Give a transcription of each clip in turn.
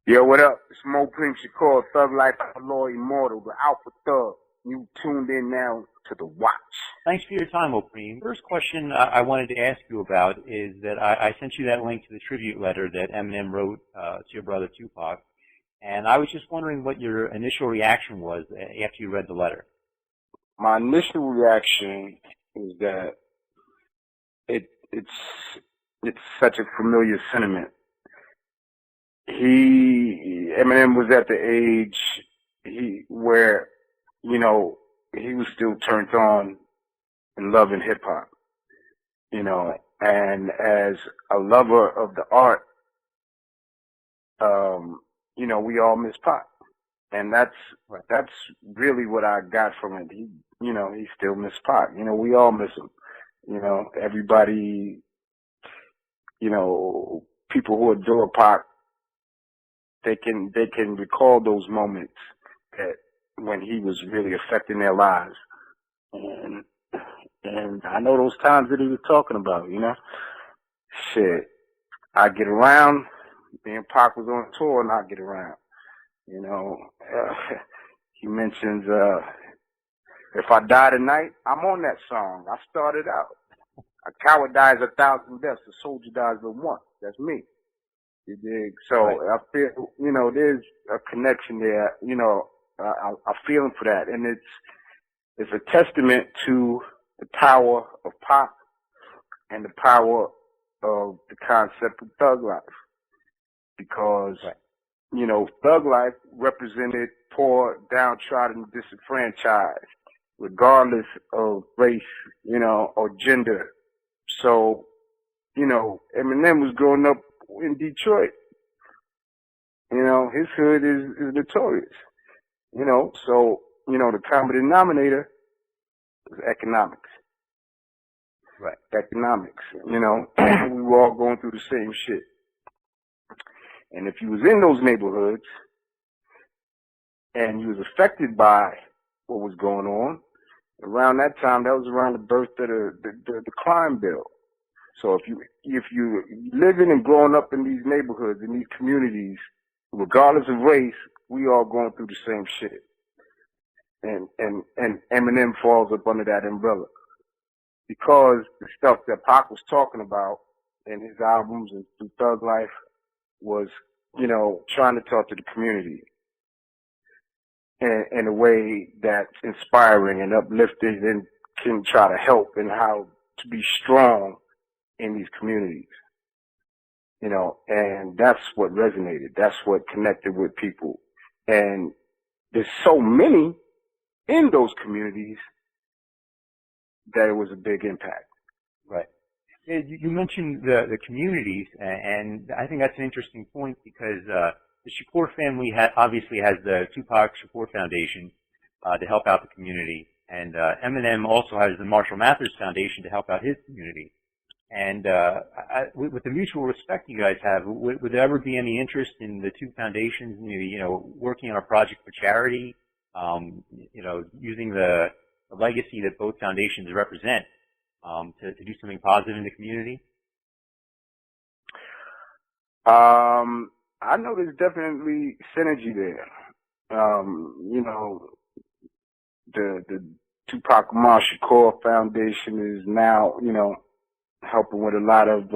Yo, what up? It's Mopreme Shakur, Thug Life Outlaw Immortal, the Alpha Thug. You tuned in now to The Watch. Thanks for your time, Mopreme. First question I wanted to ask you about is that I sent you that link to the tribute letter that Eminem wrote to your brother Tupac, and I was just wondering what your initial reaction was after you read the letter. My initial reaction is that it's such a familiar sentiment. Eminem was at the age where, you know, he was still turned on and loving hip hop, you know, and as a lover of the art, you know, we all miss Pac, and that's really what I got from it. He still miss Pac. You know, we all miss him. You know, everybody, you know, people who adore Pac, they can recall those moments that when he was really affecting their lives. And I know those times that he was talking about, you know. Shit, I get around, me and Pac was on tour and I get around. You know, he mentions, if I die tonight, I'm on that song. I started out. A coward dies 1,000 deaths, a soldier dies but one. That's me. You dig? So I feel, you know, there's a connection there. You know, I feel him for that, and it's a testament to the power of Pac and the power of the concept of thug life, because you know, thug life represented poor, downtrodden, disenfranchised, regardless of race, you know, or gender. So, you know, Eminem was growing up in Detroit. You know, his hood is notorious. You know, so, you know, the common denominator is economics. Right. Economics. You know, we were all going through the same shit. And if you was in those neighborhoods and you was affected by what was going on, around that time, that was around the birth of the crime bill. So if you living and growing up in these neighborhoods, in these communities, regardless of race, we all going through the same shit. And Eminem falls up under that umbrella, because the stuff that Pac was talking about in his albums and through Thug Life was, you know, trying to talk to the community in a way that's inspiring and uplifting and can try to help in how to be strong in these communities. You know, and that's what resonated. That's what connected with people. And there's so many in those communities that it was a big impact. Right. You mentioned the communities, and I think that's an interesting point, because the Shakur family obviously has the Tupac Shakur Foundation to help out the community, and Eminem also has the Marshall Mathers Foundation to help out his community. And with the mutual respect you guys have, would there ever be any interest in the two foundations, you know, working on a project for charity, you know, using the legacy that both foundations represent to do something positive in the community? I know there's definitely synergy there. You know, the Tupac Amaru Shakur Foundation is now, you know, helping with a lot of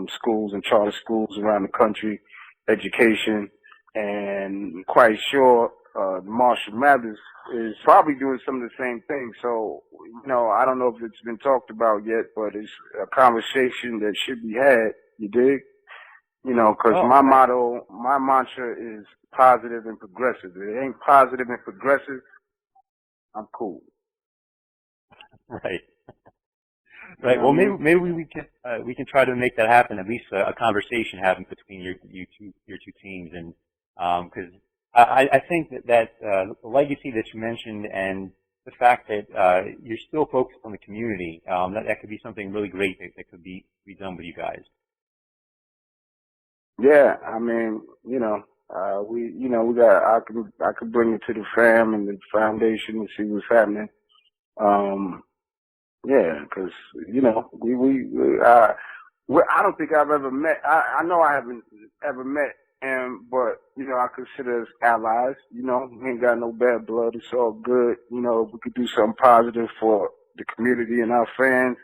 schools and charter schools around the country, education, and I'm quite sure the Marshall Mathers is probably doing some of the same thing. So, you know, I don't know if it's been talked about yet, but it's a conversation that should be had, you dig? You know, because my motto, my mantra is positive and progressive. If it ain't positive and progressive, I'm cool. Right. Right. Well, maybe we can try to make that happen. At least a conversation happen between your two teams, and because I think that the legacy that you mentioned and the fact that you're still focused on the community, that could be something really great that could be done with you guys. Yeah, I mean, you know, I could bring it to the fam and the foundation and see what's happening. Yeah, because, you know, I don't think I've ever met, I know I haven't ever met him, but, I consider us allies. We ain't got no bad blood. It's all good. If we could do something positive for the community and our fans,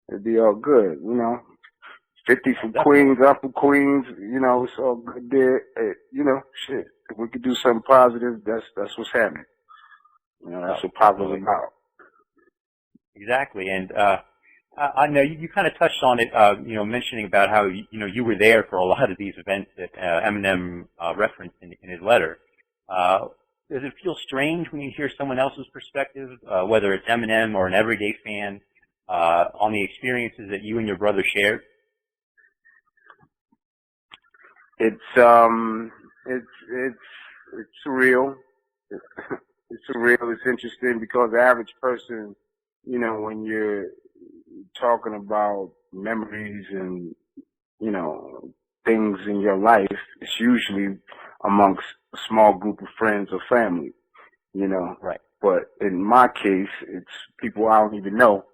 it'd be all good. 50 from Queens, up from Queens. It's all good there. Shit. If we could do something positive, that's what's happening. That's what Pac was about. Exactly. And I know you kind of touched on it, mentioning about how, you were there for a lot of these events that Eminem referenced in his letter. Does it feel strange when you hear someone else's perspective, whether it's Eminem or an everyday fan, on the experiences that you and your brother shared? It's surreal. It's surreal. It's interesting because the average person, when you're talking about memories and, things in your life, it's usually amongst a small group of friends or family, Right. But in my case, it's people I don't even know,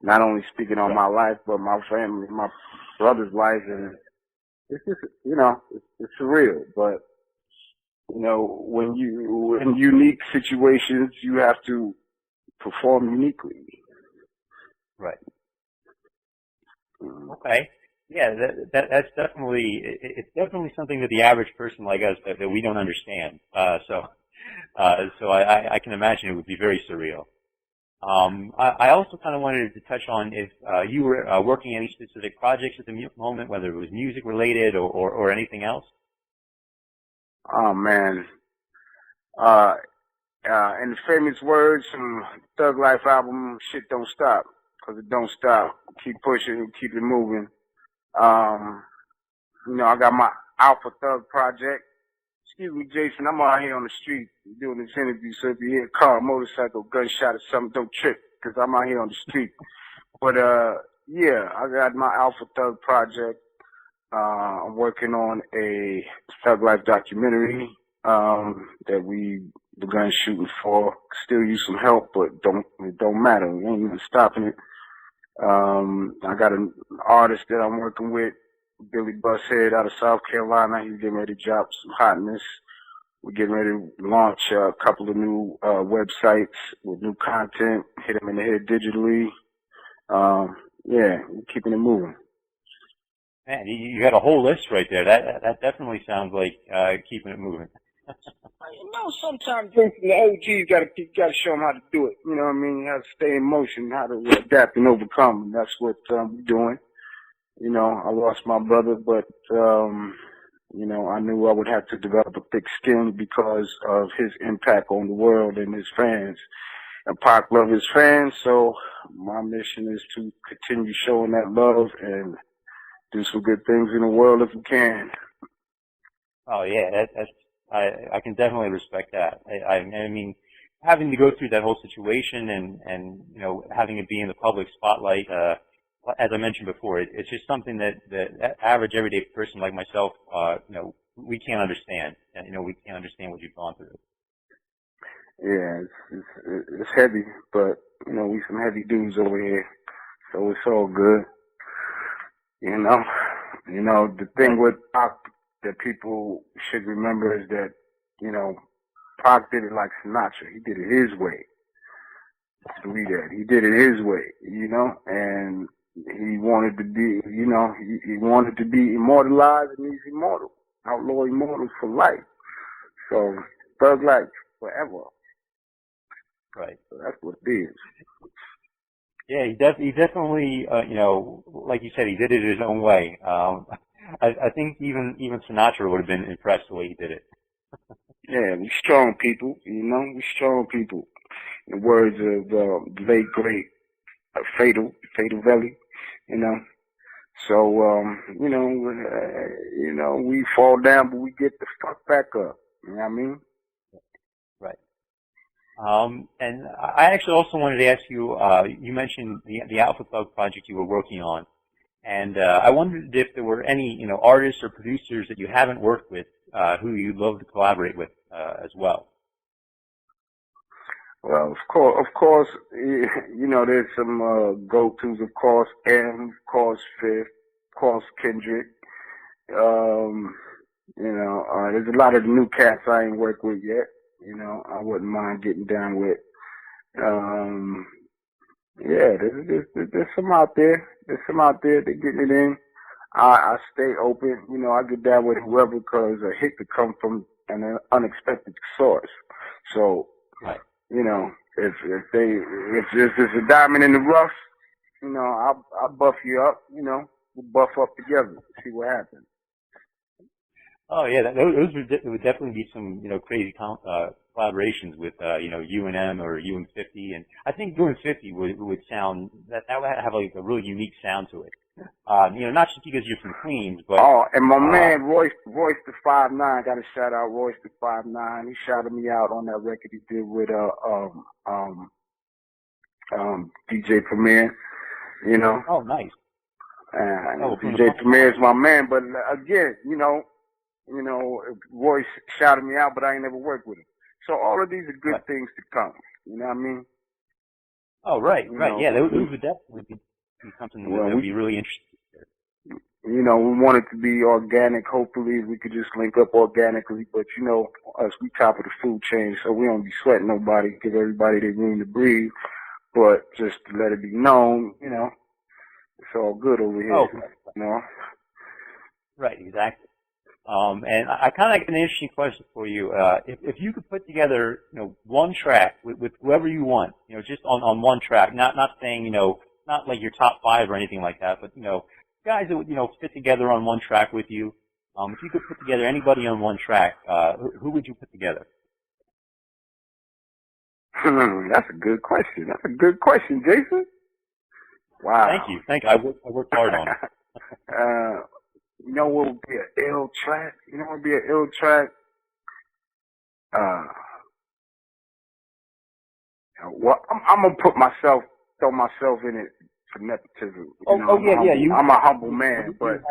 not only speaking on my life, but my family, my brother's life, and it's just, it's surreal. But, when you in unique situations, you have to perform uniquely. Right. Okay. Yeah, that's definitely, it's definitely something that the average person like us that we don't understand. So I can imagine it would be very surreal. I also kind of wanted to touch on if you were working any specific projects at the moment, whether it was music related or anything else. Oh man. In the famous words from Thug Life album, shit don't stop, 'cause it don't stop. Keep pushing, keep it moving. I got my Alpha Thug project. Excuse me, Jason, I'm out here on the street doing this interview, so if you hear a car, motorcycle, gunshot or something, don't trip, 'cause I'm out here on the street. But, yeah, I got my Alpha Thug project. I'm working on a Thug Life documentary, that we begun shooting for. Still use some help, but it don't matter. We ain't even stopping it. I got an artist that I'm working with, Billy Busthead out of South Carolina. He's getting ready to drop some hotness. We're getting ready to launch a couple of new websites with new content, hit them in the head digitally. Yeah, we're keeping it moving. Man, you got a whole list right there. That definitely sounds like keeping it moving. Sometimes the OGs gotta show them how to do it. You know what I mean? You have to stay in motion, how to adapt and overcome. And that's what we're doing. I lost my brother, but I knew I would have to develop a thick skin because of his impact on the world and his fans. And Pac loved his fans, so my mission is to continue showing that love and do some good things in the world if we can. Oh yeah, I can definitely respect that. I mean, having to go through that whole situation and having it be in the public spotlight, as I mentioned before, it's just something that the average everyday person like myself, we can't understand. We can't understand what you've gone through. Yeah, it's heavy, but we some heavy dudes over here, so it's all good. The thing with Pac that people should remember is that, Pac did it like Sinatra. He did it his way. Believe that. He did it his way, and he wanted to be, he wanted to be immortalized, and he's immortal. Outlaw immortals for life. So, Thug Life forever. Right. So that's what it is. Yeah, he definitely, like you said, he did it his own way. I think even Sinatra would have been impressed the way he did it. Yeah, we strong people, we strong people. In the words of the late great Fatal Velli, So, we fall down, but we get the fuck back up. You know what I mean? Right. And I actually also wanted to ask you, you mentioned the Alpha Thug project you were working on. And I wondered if there were any, artists or producers that you haven't worked with, who you'd love to collaborate with, as well. Well, of course, there's some go-tos, of course, M, of course, Fifth, of course, Kendrick. There's a lot of the new cats I ain't worked with yet. You know, I wouldn't mind getting down with. Yeah, there's some out there. There's some out there that getting it in. I stay open. You know, I get down with whoever because a hit could come from an unexpected source. So, right. You know, if there's a diamond in the rough, you know, I'll buff you up. You know, we'll buff up together. See what happens. Oh yeah, those would definitely be some, you know, crazy collaborations with, you know, Eminem or U50, and I think U50 would sound that would have like a really unique sound to it. You know, not just because you're from Queens, but and my man Royce the 5'9", got to shout out Royce the 5'9". He shouted me out on that record he did with DJ Premier. You know. Oh, nice. DJ Premier is my man, but again, you know, Royce shouted me out, but I ain't never worked with him. So all of these are good things to come. You know what I mean? Oh, right. Yeah, those would definitely be something that would be really interesting. You know, we want it to be organic. Hopefully, we could just link up organically. But, you know, us, we top of the food chain, so we don't be sweating nobody, give everybody their room to breathe. But just to let it be known, you know, it's all good over here. Oh, you know? Right, exactly. And I kind of got an interesting question for you. If you could put together, you know, one track with whoever you want, you know, just on one track, not saying, you know, not like your top 5 or anything like that, but, you know, guys that would, you know, fit together on one track with you. If you could put together anybody on one track, who would you put together? That's a good question. That's a good question, Jason. Wow. Thank you. I worked hard on it. You know what would be an ill track? You know what would be an ill track? Well, I'm gonna throw myself in it for nepotism. I'm a humble man, but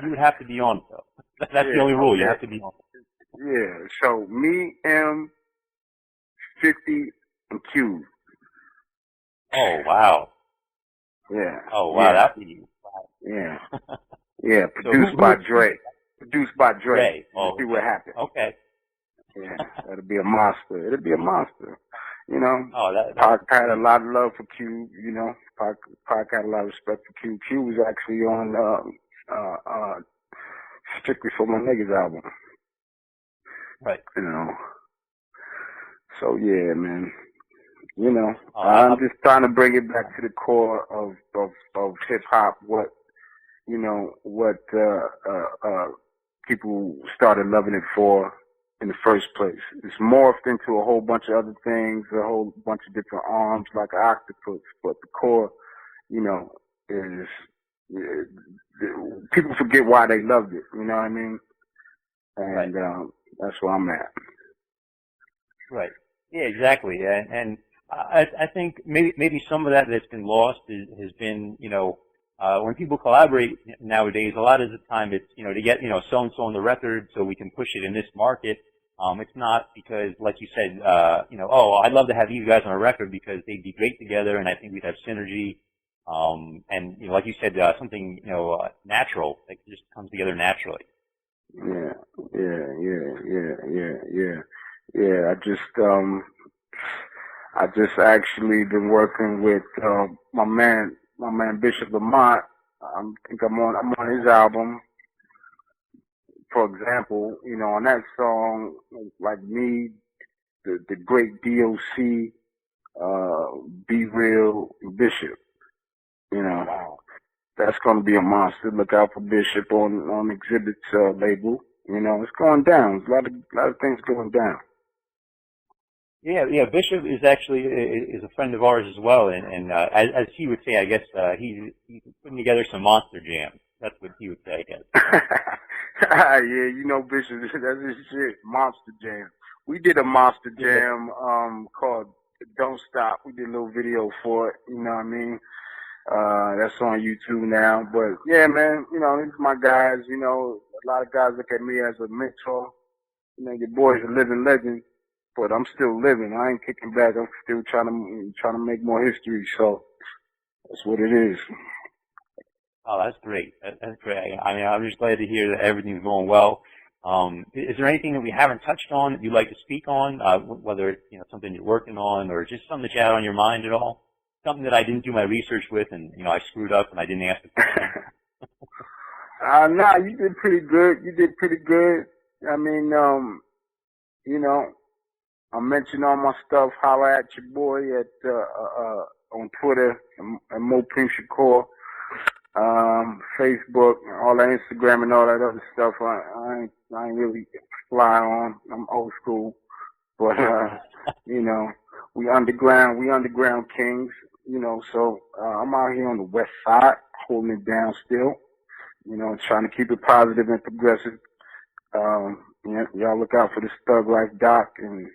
you would have to be on, though. That's the only rule. You have to be on. Yeah. So me, M, 50, and Q. Oh wow. Yeah. Oh wow, that'd be. Yeah. Yeah. Produced by Dre. Oh, see what happens. Okay. Yeah. That'll be a monster. It'll be a monster. You know. Pac had a lot of love for Q. You know. Pac had a lot of respect for Q. Q was actually on Strictly for My Niggas album. Right. You know. So yeah, man. You know, I'm just trying to bring it back to the core of hip hop. What people started loving it for in the first place. It's morphed into a whole bunch of other things, a whole bunch of different arms like an octopus. But the core, you know, is people forget why they loved it. You know what I mean? And that's where I'm at. Right. Yeah, exactly. And I think maybe some of that's been lost has been, you know, when people collaborate nowadays, a lot of the time it's, you know, to get, you know, so-and-so on the record so we can push it in this market. It's not because, like you said, you know, I'd love to have these guys on a record because they'd be great together and I think we'd have synergy. And, you know, like you said, something, you know, natural, that just comes together naturally. Yeah. I just actually been working with my man Bishop Lamont. I think I'm on his album. For example, you know, on that song, like me, the great DOC, Be Real, Bishop. You know, that's gonna be a monster. Look out for Bishop on Exhibit's label. You know, it's going down. There's a lot of things going down. Yeah. Bishop is actually is a friend of ours as well, and as he would say, I guess he's putting together some monster jams. That's what he would say, I guess. Yeah, you know Bishop, that's his shit. Monster jam. We did a monster jam called Don't Stop. We did a little video for it. You know what I mean? That's on YouTube now. But yeah, man, you know, these are my guys. You know, a lot of guys look at me as a mentor. You know, your boy's a living legend. But I'm still living. I ain't kicking back. I'm still trying to make more history. So that's what it is. Oh, that's great. That's great. I mean, I'm just glad to hear that everything's going well. Is there anything that we haven't touched on that you'd like to speak on, whether it's something you're working on or just something that you had on your mind at all? Something that I didn't do my research with, and I screwed up and I didn't ask the question. Nah, you did pretty good. I mean, I mentioned all my stuff. Holla at your boy at on Twitter and Mopreme Shakur, Facebook, all that Instagram and all that other stuff. I ain't really fly on. I'm old school, but we underground kings. So I'm out here on the west side, holding it down still. Trying to keep it positive and progressive. Y'all look out for this Thug Life doc and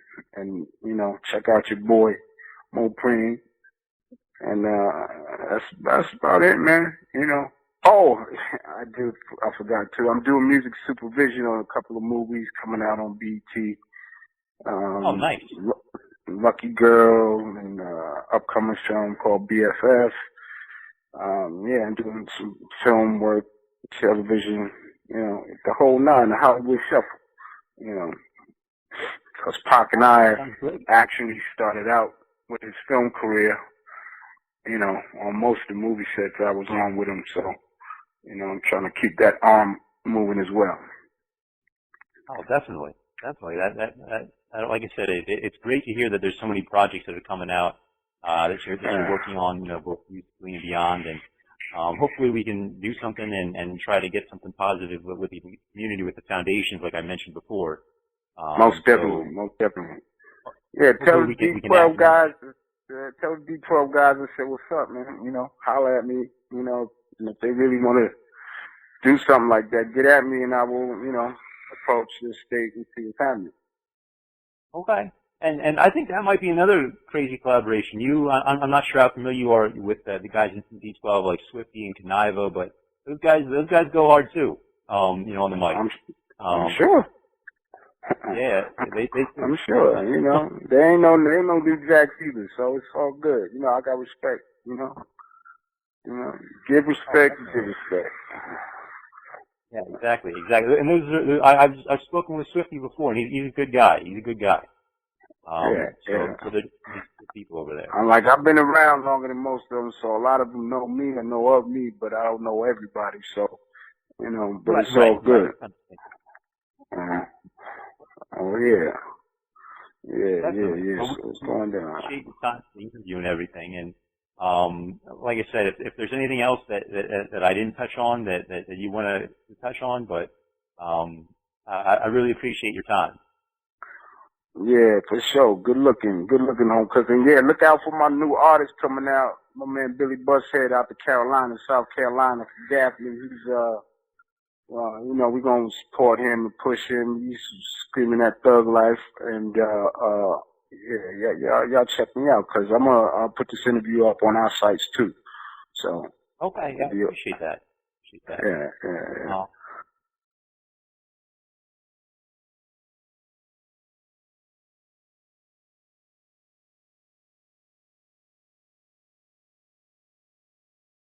check out your boy Mopreme. And that's about it, man. Oh, I forgot too. I'm doing music supervision on a couple of movies coming out on BET. Oh, nice. Lucky Girl and upcoming film called BFF. I'm doing some film work, television, the whole nine, the Hollywood Shuffle, because Pac and I actually started out with his film career, on most of the movie sets I was on with him, so, I'm trying to keep that arm moving as well. Oh, definitely. That, like I said, it's great to hear that there's so many projects that are coming out, that you're working on, both musically and beyond, and hopefully we can do something and try to get something positive with the community, with the foundations, like I mentioned before. Most definitely. Yeah, tell the D12 guys, and say what's up, man. Holler at me, and if they really want to do something like that, get at me and I will, approach the state and see what's happening. Okay. And I think that might be another crazy collaboration. I'm not sure how familiar you are with the guys in D12 like Swifty and Kaniva, but those guys go hard too. On the mic. I'm sure. Yeah, I'm sure. They ain't no New Jacks either, so it's all good. I got respect. Give respect, give respect. Yeah, exactly. And I've spoken with Swifty before, and he's a good guy. So there's people over there. I've been around longer than most of them, so a lot of them know me and know of me, but I don't know everybody. So, but it's all good. Oh yeah. So it's going down. Appreciate the time, the interview, and everything. And like I said, if there's anything else that I didn't touch on that you want to touch on, but I really appreciate your time. Yeah, for sure. Good looking, home cooking. Yeah, look out for my new artist coming out. My man Billy Busthead out to Carolina, South Carolina, from Daphne. He's we're gonna support him and push him. He's screaming that thug life, and y'all check me out because I'll put this interview up on our sites too. So okay, I appreciate that. Yeah.